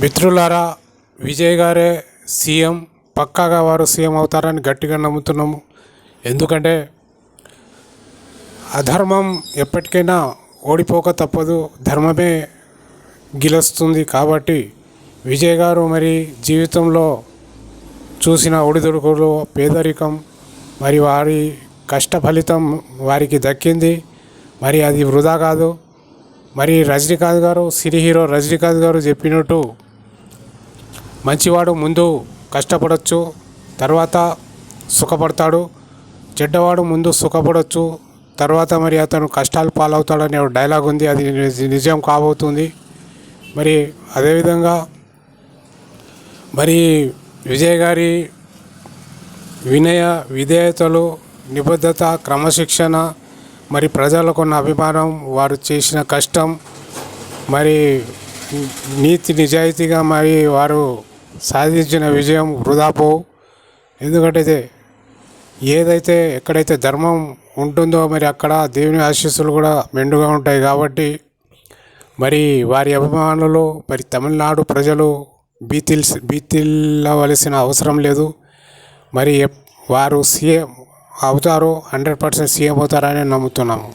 మిత్రులారా, విజయ్ గారే సీఎం, పక్కాగా వారు సీఎం అవుతారని గట్టిగా నమ్ముతున్నాము. ఎందుకంటే అధర్మం ఎప్పటికైనా ఓడిపోక తప్పదు, ధర్మమే గెలుస్తుంది. కాబట్టి విజయ్ గారు మరి జీవితంలో చూసిన ఒడిదుడుకులు, పేదరికం, మరి వారి కష్ట ఫలితం వారికి దక్కింది. మరి అది వృధా కాదు. మరి రజనీకాంత్ గారు, సినీ హీరో రజనీకాంత్ గారు చెప్పినట్టు మంచివాడు ముందు కష్టపడవచ్చు, తర్వాత సుఖపడతాడు. చెడ్డవాడు ముందు సుఖపడవచ్చు, తర్వాత మరి అతను కష్టాలు పాలవుతాడనే డైలాగ్ ఉంది. అది నిజం కాబోతుంది. మరి అదేవిధంగా మరి విజయ్ గారి వినయ విధేయతలు, నిబద్ధత, క్రమశిక్షణ, మరి ప్రజలకున్న అభిమానం, వారు చేసిన కష్టం, మరి నీతి నిజాయితీగా మరి వారు సాధించిన విజయం వృధా పోవు. ఎందుకంటే ఏదైతే ఎక్కడైతే ధర్మం ఉంటుందో మరి అక్కడ దేవుని ఆశీస్సులు కూడా మెండుగా ఉంటాయి. కాబట్టి మరి వారి అభిమానులు, మరి తమిళనాడు ప్రజలు బీతిల్లవలసిన అవసరం లేదు. మరి వారు సీఎం అవుతారు, 100% సీఎం అవుతారని నమ్ముతున్నాము.